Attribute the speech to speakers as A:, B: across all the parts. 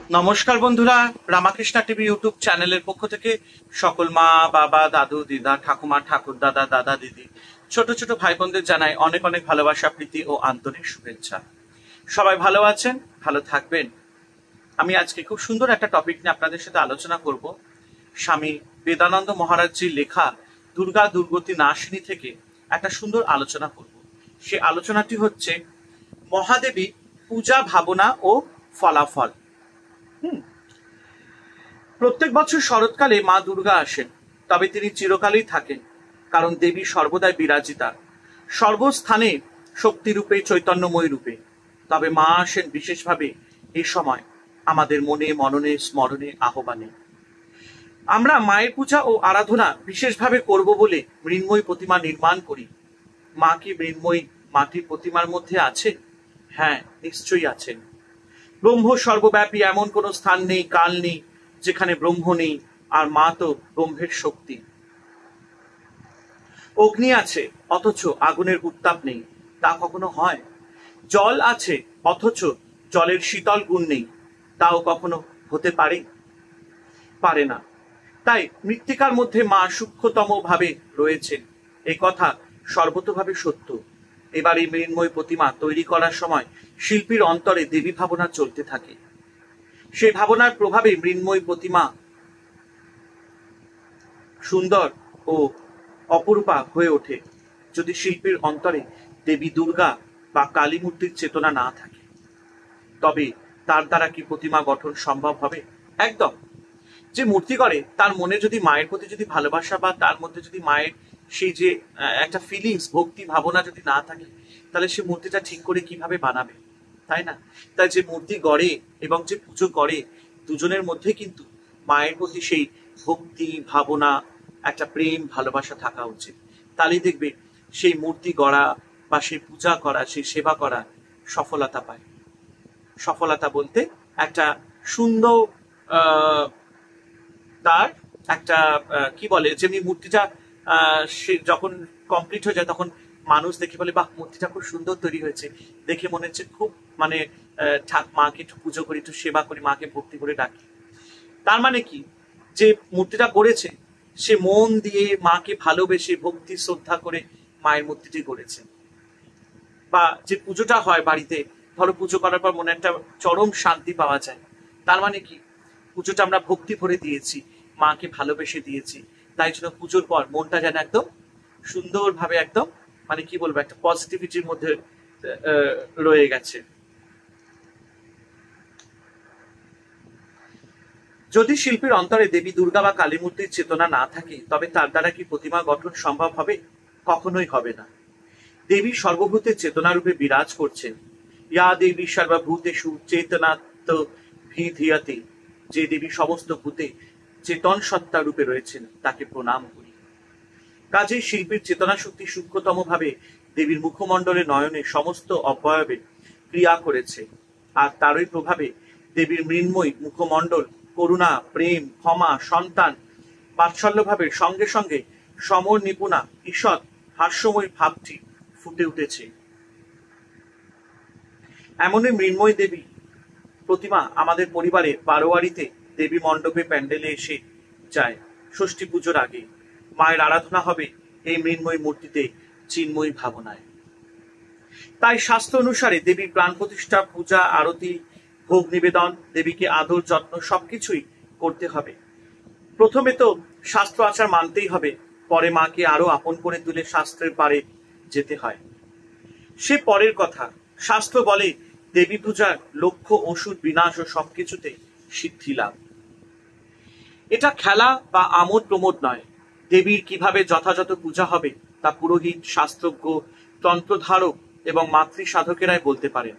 A: নমস্কার বন্ধুরা, Ramakrishna TV YouTube চ্যানেলের পক্ষ থেকে সকল মা বাবা দাদু দিদা ঠাকুমা ঠাকুর দাদা দাদা দিদি ছোট ছোট ভাই বোনদের জানাই অনেক অনেক ভালোবাসা প্রীতি ও আন্তরিক শুভেচ্ছা। সবাই ভালো আছেন, ভালো থাকবেন। আমি আজকে খুব সুন্দর একটা টপিক নিয়ে আপনাদের সাথে আলোচনা করব। স্বামী বেদানন্দ মহারাজজির লেখা দুর্গা দুর্গতি নাশিনী থেকে একটা সুন্দর আলোচনা করব। সে আলোচনাটি হচ্ছে মহাদেবী পূজা ভাবনা ও ফলাফল। প্রত্যেক বছর শরৎকালে মা দুর্গা আসেন, তবে তিনি চিরকালই থাকেন, কারণ দেবী সর্বদাই বিরাজিতা, সর্বস্থানে শক্তিরূপে চৈতন্যময় রূপে। তবে মা আসেন বিশেষভাবে এই সময় আমাদের মনে মননে স্মরণে আহ্বানে। আমরা মায়ের পূজা ও আরাধনা বিশেষভাবে করব বলে মৃন্ময়ী প্রতিমা নির্মাণ করি। মা কি মৃন্ময়ী মাটির প্রতিমার মধ্যে আছে? হ্যাঁ, নিশ্চয়ই আছেন। ব্রহ্ম সর্বব্যাপী, এমন কোনো স্থান নেই, কাল নেই যেখানে ব্রহ্ম নেই, আর মা তো ব্রহ্মের শক্তি। অগ্নি আছে অথচ আগুনের উত্তাপ নেই, তা কখনো হয়? জল আছে অথচ জলের শীতল গুণ নেই, তাও কখনো হতে পারে? পারে না। তাই মৃত্তিকার মধ্যে মা সূক্ষ্মতম ভাবে রয়েছেন, এই কথা সর্বতোভাবে সত্য। এবার এই মৃন্ময় প্রতিমা তৈরি করার সময় শিল্পীর অন্তরে দেবী ভাবনা চলতে থাকে। সেই ভাবনার প্রভাবে মৃন্ময় প্রতিমা সুন্দর ও অপরূপা হয়ে ওঠে। যদি শিল্পীর অন্তরে দেবী দুর্গা বা কালী মূর্তির চেতনা না থাকে, তবে তার দ্বারা কি প্রতিমা গঠন সম্ভব হবে? একদম। যে মূর্তি করে তার মনে যদি মায়ের প্রতি যদি ভালোবাসা বা তার মধ্যে যদি মায়ের সেই যে একটা ফিলিংস, ভক্তি ভাবনা যদি না থাকে, তাহলে সে মূর্তিটা ঠিক করে কিভাবে বানাবে, তাই না? তাই যে মূর্তি গড়ে এবং যে পুজো করে, দুজনের মধ্যে কিন্তু মায়ের প্রতি সেই ভক্তি ভাবনা, একটা প্রেম ভালোবাসা থাকা উচিত। তাহলেই দেখবে সেই মূর্তি গড়া বা সেই পূজা করা, সেই সেবা করা সফলতা পায়। সফলতা বলতে একটা সুন্দর তার একটা কি বলে, যেমনি মূর্তিটা সে যখন কমপ্লিট হয়ে যায় তখন মানুষ দেখে বলে, বাহ, মূর্তিটা খুব সুন্দর তৈরি হয়েছে, দেখে মনে হচ্ছে খুব মানে মাকে একটু পুজো করি, একটু সেবা করি, মাকে ভক্তি করে ডাকি। তার মানে কি, যে মূর্তিটা করেছে সে মন দিয়ে মাকে ভালোবেসে ভক্তি শ্রদ্ধা করে মায়ের মূর্তিটি গড়েছে। বা যে পুজোটা হয় বাড়িতে, ধরো পুজো করার পর মনে একটা চরম শান্তি পাওয়া যায়, তার মানে কি পুজোটা আমরা ভক্তি ভরে দিয়েছি, মাকে ভালোবেসে দিয়েছি, তাই জন্য পুজোর পর মনটা যেন একদম সুন্দরভাবে একদম মানে কি বলবো, একটা পজিটিভিটির মধ্যে রয়ে গেছে। যদি শিল্পীর অন্তরে দেবী দুর্গা বা কালী মূর্তির চেতনা না থাকে, তবে তার দ্বারা কি প্রতিমা গঠন সম্ভব হবে? কখনোই হবে না। দেবী সর্বভূতে চেতনারূপে বিরাজ করছেন। ইয়া দেবী সর্বভূতেষু চেতনাত্ম ভিধিয়তে। যে দেবী সমস্ত ভূতে চেতন সত্তা রূপে রয়েছেন, তাকে প্রণাম করি। কাজেই শিল্পীর চেতনা শক্তি সূক্ষ্মতম ভাবে দেবীর মুখমণ্ডলে নয়নে সমস্ত অবয়বে ক্রিয়া করেছে, আর তারই প্রভাবে দেবীর মৃন্ময় মুখমণ্ডল করুণা, প্রেম, ক্ষমা, সন্তান, বাৎসল্য ভাবের সঙ্গে সঙ্গে সমর নিপুণা ঈষৎ হাস্যময় ভাবটি ফুটে উঠেছে। এমনই মৃন্ময় দেবী প্রতিমা আমাদের পরিবারে বারোয়ারিতে দেবী মণ্ডপে প্যান্ডেলে এসে যায়। ষষ্ঠী পুজোর আগে মায়ের আরাধনা হবে এই মৃন্ময় মূর্তিতে চিন্ময়ী ভাবনায়। তাই শাস্ত্র অনুসারে দেবীর প্রাণ প্রতিষ্ঠা, পূজা, আরতি, ভোগ নিবেদন, দেবীকে আদর যত্ন সবকিছুই করতে হবে। প্রথমে তো শাস্ত্র আচার মানতেই হবে, পরে মাকে আরো আপন করে তুলে শাস্ত্রের পারে যেতে হয়। সে পরের কথা। শাস্ত্র বলে দেবী পূজার লক্ষ্য অসুর বিনাশ ও সবকিছুতে সিদ্ধি লাভ। এটা খেলা বা আমোদ প্রমোদ নয়। দেবীর কিভাবে যথাযথ পূজা হবে তা পুরোহিত, শাস্ত্রজ্ঞ, তন্ত্রধারক এবং মাতৃ সাধকেরাই বলতে পারেন।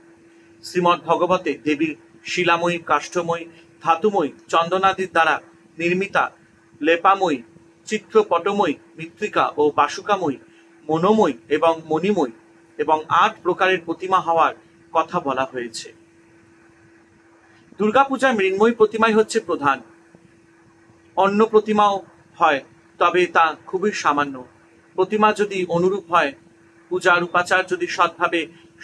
A: শ্রীমদ্ ভগবতে দেবীর শিলাময়ী, কাষ্ঠময়ী, ধাতুময়ী, চন্দনাদির দ্বারা নির্মিতা, লেপাময়ী, চিত্রপটময়ী, মৃত্তিকা ও বাসুকাময়ী, মনোময়ী এবং মণিময়ী এবং 8 প্রকারের প্রতিমা হওয়ার কথা বলা হয়েছে। দুর্গাপূজায় মৃন্ময়ী প্রতিমাই হচ্ছে প্রধান। অন্য প্রতিমাও হয়, তবে তা খুবই সামান্য। প্রতিমা যদি অনুরূপ হয়, পূজার উপাচার যদি সৎভাবে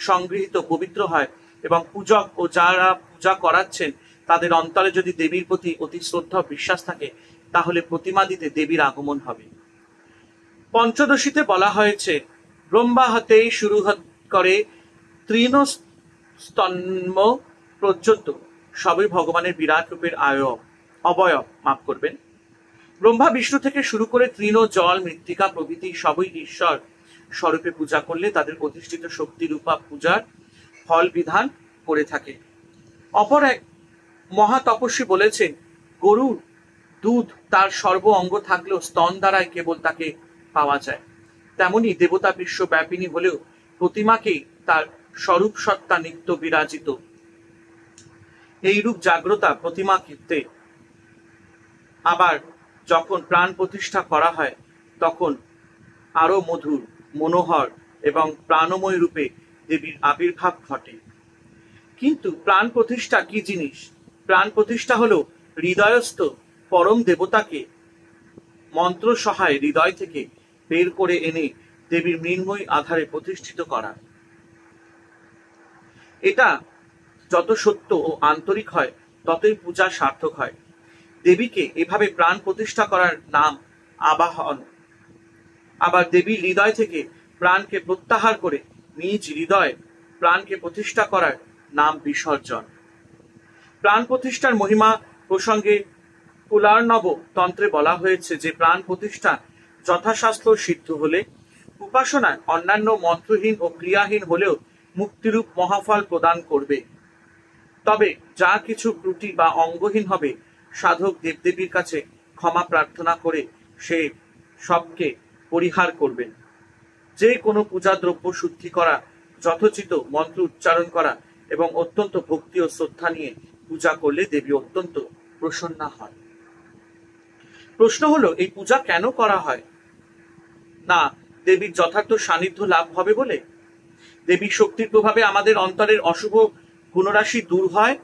A: সংগৃহীত পবিত্র হয় এবং পূজক ও যারা পূজা করাচ্ছেন তাদের অন্তরে যদি দেবীর প্রতি অতি শ্রদ্ধা ও বিশ্বাস থাকে, তাহলে প্রতিমা দিতে দেবীর আগমন হবে। পঞ্চদশীতে বলা হয়েছে, ব্রহ্মা হতে শুরু করে তৃণ স্তম্ভ পর্যন্ত সবই ভগবানের বিরাট রূপের অবয়ব। মাফ করবেন। ব্রহ্মা বিষ্ণু থেকে শুরু করে তৃণ, জল, মৃত্তিকা প্রভৃতি সবই ঈশ্বর স্বরূপে পূজা করলে তাদের প্রতিষ্ঠিত শক্তি রূপা পূজার ফল বিধান করে থাকে। অপর এক মহা তপস্বী বলেছেন, গরুর দুধ তার সর্ব অঙ্গ থাকলেও স্তন দ্বারাই কেবল তাকে পাওয়া যায়। তেমনি দেবতা বিশ্বব্যাপিনী হলেও প্রতিমাকেই তার স্বরূপ সত্তা নিত্য বিরাজিত। এইরূপ জাগ্রতা প্রতিমা কীর্তে আবার যখন প্রাণ প্রতিষ্ঠা করা হয়, তখন আরো মধুর, মনোহর এবং প্রাণময় রূপে দেবীর আবির্ভাব ঘটে। কিন্তু প্রাণ প্রতিষ্ঠা কি জিনিস? প্রাণ প্রতিষ্ঠা হলো হৃদয়স্থ পরম দেবতাকে মন্ত্র সহায়ে হৃদয় থেকে বের করে এনে দেবীর মৃন্ময়ী আধারে প্রতিষ্ঠিত করা। এটা যত সত্য ও আন্তরিক হয়, ততই পূজা সার্থক হয়। দেবীকে এভাবে প্রাণ প্রতিষ্ঠা করার নাম আবাহন। আবার দেবীর হৃদয় থেকে প্রাণকে প্রত্যাহার করে নিজ হৃদয়ে প্রাণকে প্রতিষ্ঠা করার নাম বিসর্জন। প্রাণ প্রতিষ্ঠার মহিমা প্রসঙ্গে কুলার্ণব তন্ত্রে বলা হয়েছে যে প্রাণ প্রতিষ্ঠা যথাশাস্ত্র সিদ্ধ হলে উপাসনায় অন্যান্য মন্ত্রহীন ও ক্রিয়াহীন হলেও মুক্তিরূপ মহাফল প্রদান করবে। তবে যা কিছু ত্রুটি বা অঙ্গহীন হবে, সাধক দেবদেবীর কাছে ক্ষমা প্রার্থনা করে সে সবকে পরিহার করবেন। যে কোনো পূজা দ্রব্য শুদ্ধি করা, যথোচিত মন্ত্র উচ্চারণ করা এবং অত্যন্ত ভক্তি ও শ্রদ্ধা নিয়ে পূজা করলে দেবী অত্যন্ত প্রসন্না হয়। প্রশ্ন হলো, এই পূজা কেন করা হয়? না দেবীর যথার্থ সান্নিধ্য লাভ হবে বলে? দেবীর শক্তির প্রভাবে আমাদের অন্তরের অশুভ গুণরাশি দূর হয়,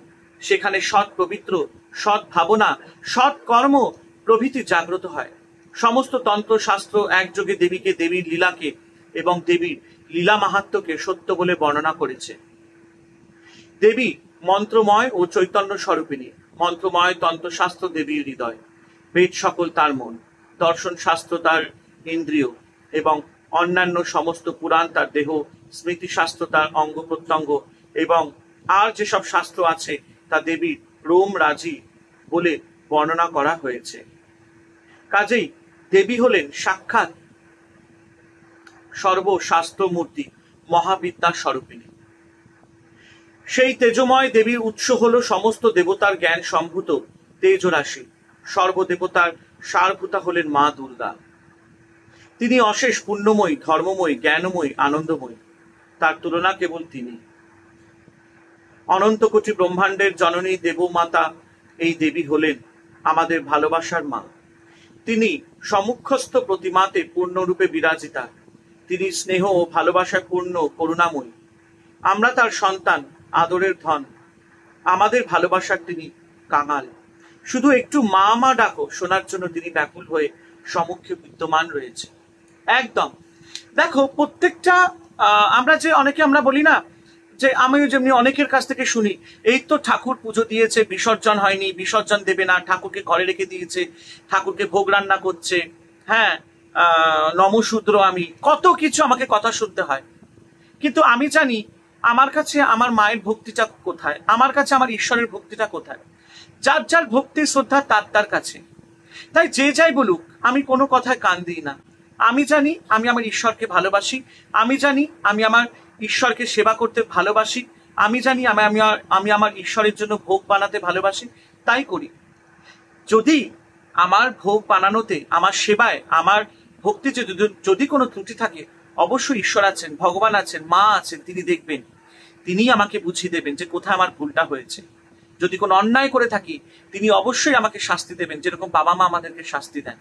A: সেখানে সৎ পবিত্র সৎ ভাবনা, সৎ কর্ম প্রভৃতি জাগ্রত হয়। সমস্ত তন্ত্র শাস্ত্র একযোগে দেবীকে, দেবীর লীলাকে এবং দেবীর লীলা মাহাত্ম্যকে সত্য বলে বর্ণনা করেছে। দেবী মন্ত্রময় ও চৈতন্য স্বরূপিণী। মন্ত্রময় তন্ত্রশাস্ত্র দেবীর হৃদয়, বেদ সকল তার মন, দর্শন শাস্ত্র তার ইন্দ্রিয় এবং অন্যান্য সমস্ত পুরাণ তার দেহ, স্মৃতিশাস্ত্র তার অঙ্গ প্রত্যঙ্গ এবং আর যেসব শাস্ত্র আছে তা দেবীর রোম রাজি বলে বর্ণনা করা হয়েছে। কাজেই দেবী হলেন সাক্ষাৎ সর্বশাস্ত্রমূর্তি, মহাবিদ্যা স্বরূপিণী। সেই তেজময় দেবীর উৎস হল সমস্ত দেবতার জ্ঞান সম্ভূত তেজরাশি। সর্বদেবতার সারভূতা হলেন মা দুর্গা। তিনি অশেষ পুণ্যময়ী, ধর্মময়ী, জ্ঞানময়ী, আনন্দময়ী। তার তুলনা কেবল তিনি। অনন্ত কোটি ব্রহ্মাণ্ডের জননী দেবমাতা এই দেবী হলেন আমাদের ভালোবাসার মা। তিনি সম্মুখস্থ প্রতিমাতে পূর্ণরূপে বিরাজিতা। তিনি স্নেহ ও ভালোবাসায় পূর্ণ, করুণাময়ী। আমরা তার সন্তান, আদরের ধন। আমাদের ভালোবাসার তিনি কাঙাল। শুধু একটু মা মা ডাকো শোনার জন্য তিনি ব্যাকুল হয়ে সম্মুখে বিদ্যমান রয়েছে। একদম দেখো, প্রত্যেকটা আমরা যে অনেকে আমরা বলি না যে, আমিও যেমনি অনেকের কাছ থেকে শুনি, এই তো ঠাকুর পুজো দিয়েছে, বিসর্জন হয়নি, বিসর্জন দেবে না, ঠাকুরকে ঘরে রেখে দিয়েছে, ঠাকুরকে ভোগ রান্না করছে, হ্যাঁ নমশূদ্র, আমি কত কিছু আমাকে কথা শুনতে হয়। কিন্তু আমি জানি আমার কাছে আমার মায়ের ভক্তিটা কোথায়, আমার কাছে আমার ঈশ্বরের ভক্তিটা কোথায়। যার যার ভক্তি শ্রদ্ধা তার তার কাছে। তাই যে যাই বলুক, আমি কোনো কথায় কান দিই না। আমি জানি আমি আমার ঈশ্বরকে ভালোবাসি, আমি জানি আমি আমার ঈশ্বরকে সেবা করতে ভালোবাসি, আমি জানি আমি আমার ঈশ্বরের জন্য ভোগ বানাতে ভালোবাসি, তাই করি। যদি আমার ভোগ বানানোতে, আমার সেবায়, আমার ভক্তিতে যদি কোনো ত্রুটি থাকে, অবশ্যই ঈশ্বর আছেন, ভগবান আছেন, মা আছেন, তিনি দেখবেন, তিনিই আমাকে বুঝিয়ে দেবেন যে কোথায় আমার ভুলটা হয়েছে। যদি কোনো অন্যায় করে থাকি, তিনি অবশ্যই আমাকে শাস্তি দেবেন, যেরকম বাবা মা আমাদেরকে শাস্তি দেন।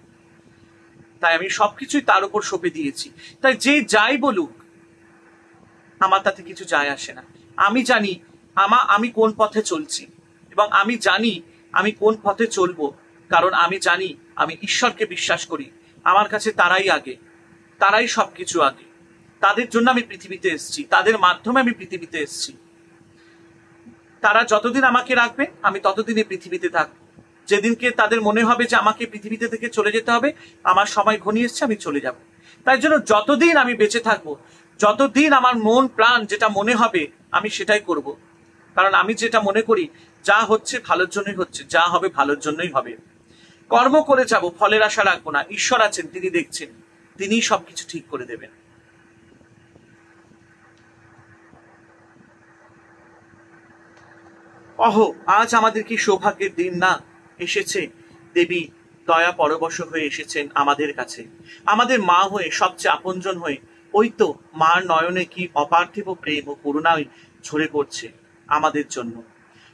A: তাই আমি সবকিছুই তার উপর সঁপে দিয়েছি। তাই যে যাই বলুক, আমার তাতে কিছু যায় আসে না। আমি জানি আমি কোন পথে চলছি, এবং আমি জানি আমি কোন পথে চলবো, কারণ আমি জানি আমি ঈশ্বরকে বিশ্বাস করি। আমার কাছে তারাই আগে, তারাই সবকিছু আগে। তাদের জন্য আমি পৃথিবীতে এসেছি, তাদের মাধ্যমে আমি পৃথিবীতে এসেছি। তারা যতদিন আমাকে রাখবে আমি ততদিন এই পৃথিবীতে থাকবো। যেদিনকে তাদের মনে হবে যে আমাকে পৃথিবীতে থেকে চলে যেতে হবে, আমার সময় ঘনিয়ে এসছে, আমি চলে যাব। তাই জন্য যতদিন আমি বেঁচে থাকবো, যতদিন আমার মন প্রাণ যেটা মনে হবে আমি সেটাই করব। কারণ আমি যেটা মনে করি যা হচ্ছে ভালোর জন্যই হচ্ছে, যা হবে ভালোর জন্যই হবে। কর্ম করে যাব, ফলের আশা রাখবো না। ঈশ্বর আছেন, তিনি দেখছেন, তিনিই সবকিছু ঠিক করে দেবেন। অহো, আজ আমাদের কি সৌভাগ্যের দিন না! এসেছে দেবী, দয়া পরবশ হয়ে এসেছেন আমাদের কাছে, আমাদের মা হয়ে, সবচেয়ে আপনজন হয়ে। ওই তো মার নয়নে কি অপার্থিব প্রেম ও করুণায় ঝরে পড়ছে আমাদের জন্য।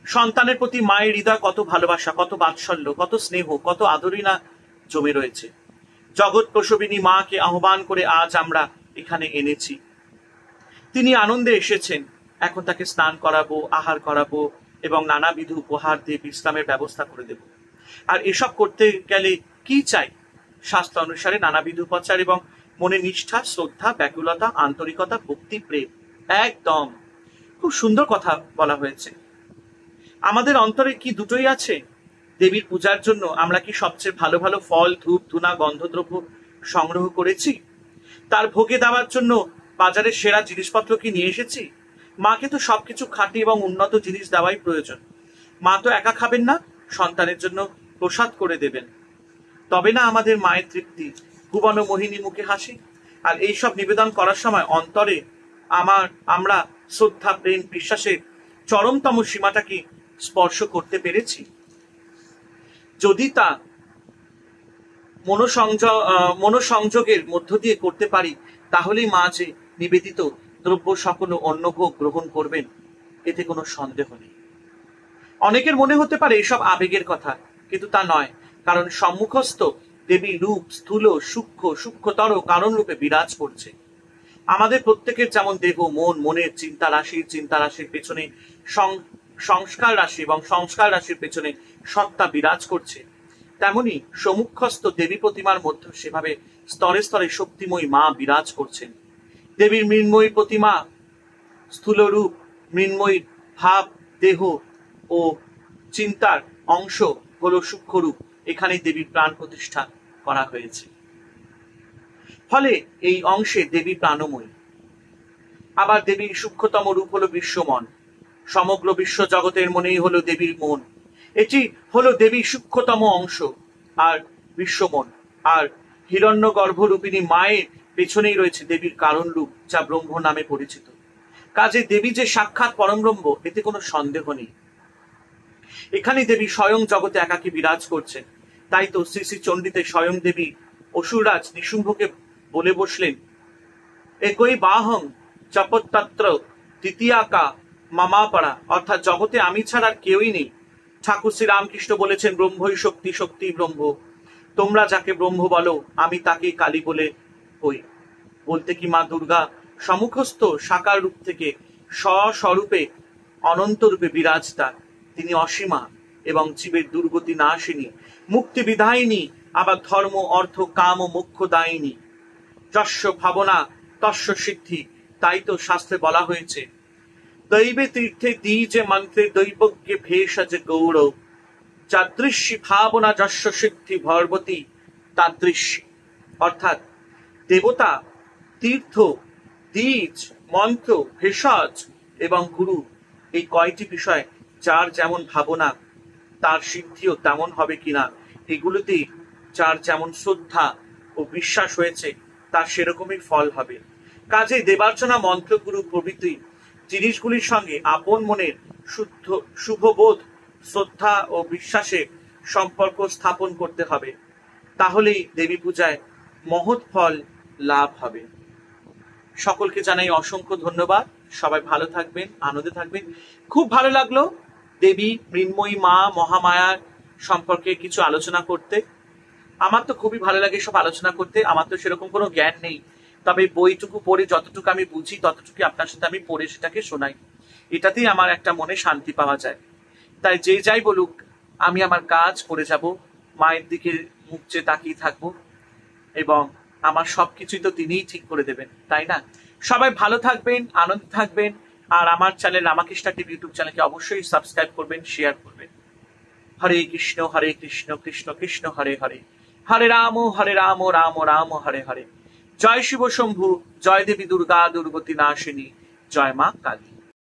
A: সন্তানের প্রতি মায়ের হৃদয় কত ভালোবাসা, কত বাৎসল্য, কত স্নেহ, কত আদরই না জমে রয়েছে। জগৎ প্রসবিনী মাকে আহ্বান করে আজ আমরা এখানে এনেছি। তিনি আনন্দে এসেছেন। এখন তাকে স্নান করাবো, আহার করাবো এবং নানাবিধ উপহার দিয়ে বিশ্রামের ব্যবস্থা করে দেব। আর এসব করতে গেলে কি চাই? শাস্ত্র অনুসারে নানাবিধ উপচার এবং মনে নিষ্ঠা, শ্রদ্ধা, ব্যাকুলতা, আন্তরিকতা, ভক্তি, প্রেম। একদম খুব সুন্দর কথা বলা হয়েছে। আমাদের অন্তরে কি দুটোই আছে? দেবীর পূজার জন্য আমরা কি সবচেয়ে ভালো ভালো ফল, ধূপ, ধুনা, গন্ধদ্রব্য সংগ্রহ করেছি? তার ভোগে দেওয়ার জন্য বাজারের সেরা জিনিসপত্র কি নিয়ে এসেছি? মাকে তো সবকিছু খাঁটি এবং উন্নত জিনিস দেওয়াই প্রয়োজন। মা তো একা খাবেন না, সন্তানের জন্য প্রসাদ করে দেবেন। তবে না আমাদের মায়ের তৃপ্তি, ভুবন মোহিনী মুখে হাসি। আর এইসব নিবেদন করার সময় অন্তরে আমরা শ্রদ্ধা, প্রেম, বিশ্বাসের চরমতম সীমাটা কি স্পর্শ করতে পেরেছি? যদি তা মনোসংযোগের মধ্য দিয়ে করতে পারি, তাহলেই মা যে নিবেদিত দ্রব্য সকল অন্নভোগ গ্রহণ করবেন, এতে কোনো সন্দেহ নেই। অনেকের মনে হতে পারে এসব আবেগের কথা, কিন্তু তা নয়। কারণ সম্মুখস্থ দেবী রূপ স্থূল, সূক্ষ্মতর কারণ রূপে বিরাজ করছে। আমাদের প্রত্যেকের যেমন দেহ, মন, মনের চিন্তা রাশির পেছনে সংস্কার রাশি এবং সংস্কার রাশির পেছনে সত্তা বিরাজ করছে, তেমনি সম্মুখস্থ দেবী প্রতিমার মধ্যে সেভাবে স্তরে স্তরে শক্তিময়ী মা বিরাজ করছেন। দেবীর মৃন্ময়ী প্রতিমা স্থূল রূপ, মৃন্ময়ী ভাব, দেহ ও চিন্তার অংশ হলো সূক্ষ্ম রূপ। এখানে দেবীর প্রাণ প্রতিষ্ঠা করা হয়েছে। ফলে এই অংশে দেবী প্রাণময়ী। আবার দেবীর সূক্ষ্মতম রূপ হলো বিশ্বমন। সমগ্র বিশ্ব জগতের মনেই হলো দেবীর মন। এটি হলো দেবীর সূক্ষ্মতম অংশ আর বিশ্বমন। আর হিরণ্যগর্ভ রূপিণী মায়ের পেছনেই রয়েছে দেবীর কারণ রূপ, যা ব্রহ্ম নামে পরিচিত। কাজে দেবী যে সাক্ষাৎ পরমব্রহ্ম, এতে কোনো সন্দেহ নেই। এখানে দেবী স্বয়ং জগতে একাকী বিরাজ করছেন। তাই তো শ্রী শ্রী চণ্ডীতে স্বয়ং দেবী অসুররাজ নিশুম্ভকে বলে বসলেন, একই বাহং চপত্তত্র তৃতীয়াকা মামাপাড়া, অর্থাৎ জগতে আমি ছাড়া আর কেউই নেই। ঠাকুর শ্রী রামকৃষ্ণ বলেছেন, ব্রহ্মই শক্তি, শক্তি ব্রহ্ম। তোমরা যাকে ব্রহ্ম বলো, আমি তাকে কালী বলে হই। বলতে কি মা দুর্গা সম্মুখস্থ সাকার রূপ থেকে স্বস্বরূপে অনন্ত রূপে বিরাজতা। তিনি অসীমা এবং জীবের দুর্গতি নাশিনী, মুক্তি বিধায়িনী, আবার ধর্ম, অর্থ, কাম ও মোক্ষ দায়িনী। যস্য ভাবনা তস্য সিদ্ধি। তাই তো শাস্ত্রে বলা হয়েছে, দৈবে তীর্থে দ্বিজে মন্ত্রে দৈবজ্ঞে ভেষজ গৌড়, যাদৃশ্যী ভাবনা যস্য সিদ্ধি ভর্বতী তাদৃশ্যী। অর্থাৎ দেবতা, তীর্থ, দ্বিজ, মন্ত্র, ভেষজ এবং গুরু, এই কয়টি বিষয় যার যেমন ভাবনা, তার সিদ্ধিও তেমন হবে কিনা, এগুলোতেই যার যেমন শ্রদ্ধা ও বিশ্বাস হয়েছে তার সেরকমই ফল হবে। কাজে দেবার্চনা, মন্ত্রগুরু প্রভৃতি জিনিসগুলির সঙ্গে আপন মনের শুভবোধ, শ্রদ্ধা ও বিশ্বাসে সম্পর্ক স্থাপন করতে হবে। তাহলেই দেবী পূজায় মহৎ ফল লাভ হবে। সকলকে জানাই অসংখ্য ধন্যবাদ। সবাই ভালো থাকবেন, আনন্দে থাকবেন। খুব ভালো লাগলো দেবী মৃন্ময়ী মা মহামায়ার সম্পর্কে কিছু আলোচনা করতে। আমার তো খুবই ভালো লাগে সব আলোচনা করতে। আমার তো সেরকম কোনো জ্ঞান নেই, তবে বইটুকু পড়ে যতটুকু আমি বুঝি ততটুকু আপনার সাথে আমি পড়ে সেটাকে শোনাই। এটাতেই আমার একটা মনে শান্তি পাওয়া যায়। তাই যে যাই বলুক, আমি আমার কাজ করে যাব, মায়ের দিকে মুখ চেয়ে তাকিয়ে থাকবো এবং আমার সবকিছুই তো তিনিই ঠিক করে দেবেন, তাই না? সবাই ভালো থাকবেন, আনন্দ থাকবেন, আর আমার চ্যানেল রামাকৃষ্ণা টিভি ইউটিউব চ্যানেলকে অবশ্যই সাবস্ক্রাইব করবেন, শেয়ার করবেন। হরে কৃষ্ণ কৃষ্ণ কৃষ্ণ হরে হরে, হরে রাম রাম রাম হরে হরে। জয় শিব শম্ভু, জয় দেবী দুর্গা দুর্গতি নাশিনী, জয় মা কালী।